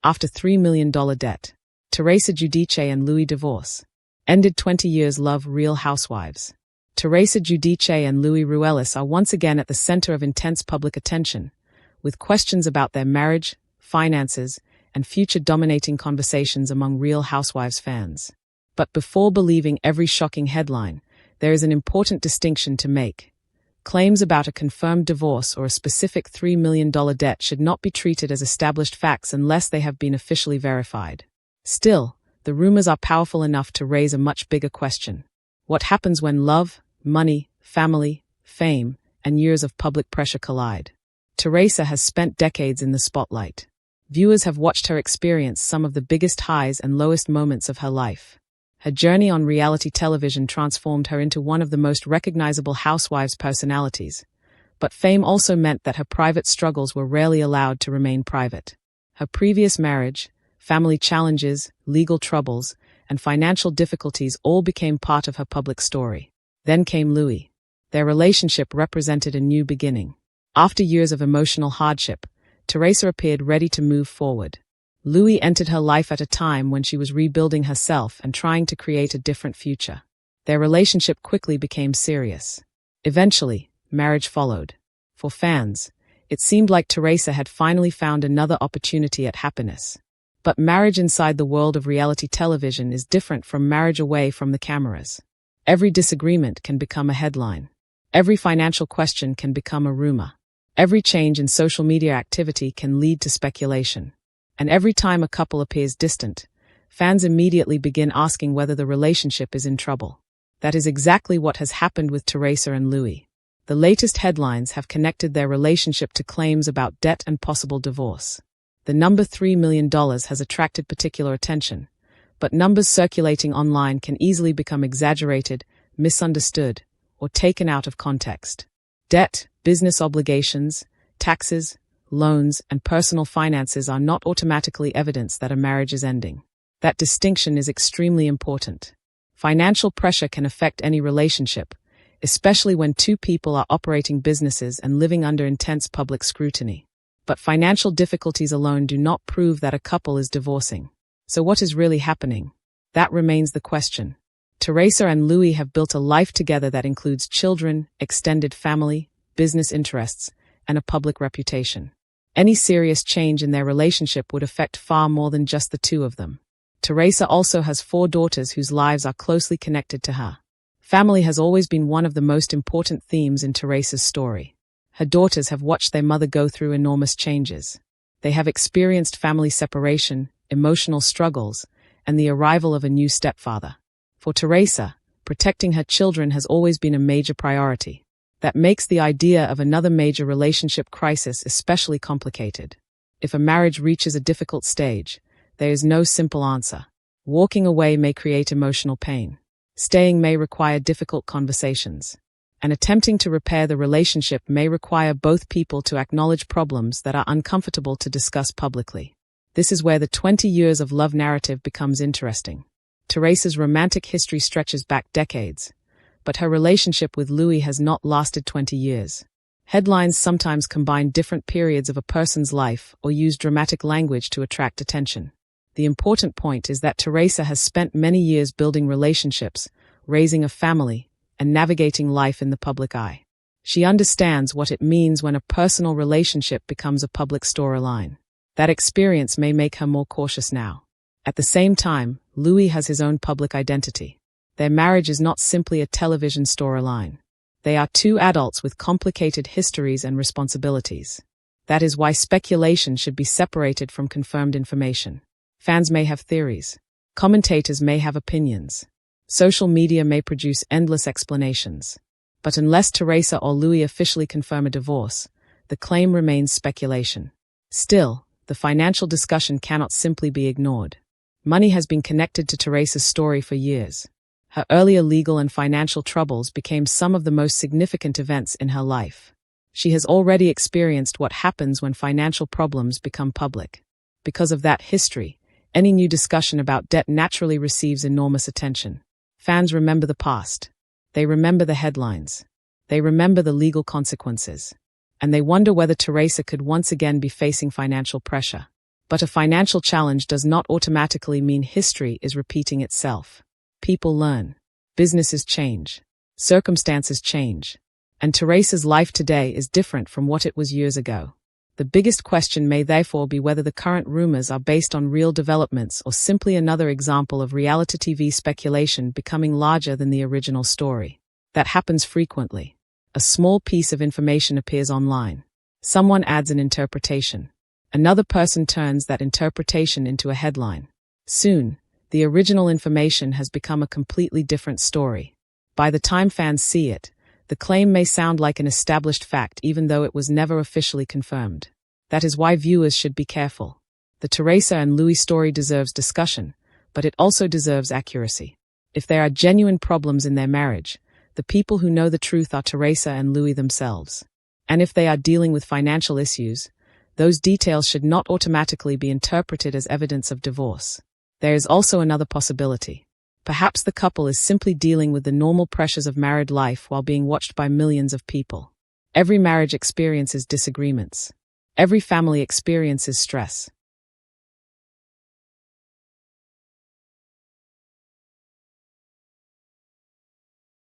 After $3 million debt. Teresa Giudice and Louie divorce. Ended 20 years love Real Housewives. Teresa Giudice and Louie Ruelas are once again at the center of intense public attention, with questions about their marriage, finances, and future dominating conversations among Real Housewives fans. But before believing every shocking headline, there is an important distinction to make. Claims about a confirmed divorce or a specific $3 million debt should not be treated as established facts unless they have been officially verified. Still, the rumors are powerful enough to raise a much bigger question. What happens when love, money, family, fame, and years of public pressure collide? Teresa has spent decades in the spotlight. Viewers have watched her experience some of the biggest highs and lowest moments of her life. Her journey on reality television transformed her into one of the most recognizable housewives personalities. But fame also meant that her private struggles were rarely allowed to remain private. Her previous marriage, family challenges, legal troubles, and financial difficulties all became part of her public story. Then came Louie. Their relationship represented a new beginning. After years of emotional hardship, Teresa appeared ready to move forward. Louie entered her life at a time when she was rebuilding herself and trying to create a different future. Their relationship quickly became serious. Eventually, marriage followed. For fans, it seemed like Teresa had finally found another opportunity at happiness. But marriage inside the world of reality television is different from marriage away from the cameras. Every disagreement can become a headline. Every financial question can become a rumor. Every change in social media activity can lead to speculation. And every time a couple appears distant, fans immediately begin asking whether the relationship is in trouble. That is exactly what has happened with Teresa and Louie. The latest headlines have connected their relationship to claims about debt and possible divorce. The number $3 million has attracted particular attention, but numbers circulating online can easily become exaggerated, misunderstood, or taken out of context. Debt, business obligations, taxes, loans, and personal finances are not automatically evidence that a marriage is ending. That distinction is extremely important. Financial pressure can affect any relationship, especially when two people are operating businesses and living under intense public scrutiny. But financial difficulties alone do not prove that a couple is divorcing. So what is really happening? That remains the question. Teresa and Louie have built a life together that includes children, extended family, business interests, and a public reputation. Any serious change in their relationship would affect far more than just the two of them. Teresa also has 4 daughters whose lives are closely connected to her. Family has always been one of the most important themes in Teresa's story. Her daughters have watched their mother go through enormous changes. They have experienced family separation, emotional struggles, and the arrival of a new stepfather. For Teresa, protecting her children has always been a major priority. That makes the idea of another major relationship crisis especially complicated. If a marriage reaches a difficult stage, there is no simple answer. Walking away may create emotional pain. Staying may require difficult conversations. And attempting to repair the relationship may require both people to acknowledge problems that are uncomfortable to discuss publicly. This is where the 20 years of love narrative becomes interesting. Teresa's romantic history stretches back decades, but her relationship with Louie has not lasted 20 years. Headlines sometimes combine different periods of a person's life or use dramatic language to attract attention. The important point is that Teresa has spent many years building relationships, raising a family, and navigating life in the public eye. She understands what it means when a personal relationship becomes a public storyline. That experience may make her more cautious now. At the same time, Louie has his own public identity. Their marriage is not simply a television storyline. They are 2 adults with complicated histories and responsibilities. That is why speculation should be separated from confirmed information. Fans may have theories. Commentators may have opinions. Social media may produce endless explanations. But unless Teresa or Louie officially confirm a divorce, the claim remains speculation. Still, the financial discussion cannot simply be ignored. Money has been connected to Teresa's story for years. Her earlier legal and financial troubles became some of the most significant events in her life. She has already experienced what happens when financial problems become public. Because of that history, any new discussion about debt naturally receives enormous attention. Fans remember the past. They remember the headlines. They remember the legal consequences. And they wonder whether Teresa could once again be facing financial pressure. But a financial challenge does not automatically mean history is repeating itself. People learn. Businesses change. Circumstances change. And Teresa's life today is different from what it was years ago. The biggest question may therefore be whether the current rumors are based on real developments or simply another example of reality TV speculation becoming larger than the original story. That happens frequently. A small piece of information appears online. Someone adds an interpretation. Another person turns that interpretation into a headline. Soon, the original information has become a completely different story. By the time fans see it, the claim may sound like an established fact even though it was never officially confirmed. That is why viewers should be careful. The Teresa and Louie story deserves discussion, but it also deserves accuracy. If there are genuine problems in their marriage, the people who know the truth are Teresa and Louie themselves. And if they are dealing with financial issues, those details should not automatically be interpreted as evidence of divorce. There is also another possibility. Perhaps the couple is simply dealing with the normal pressures of married life while being watched by millions of people. Every marriage experiences disagreements. Every family experiences stress.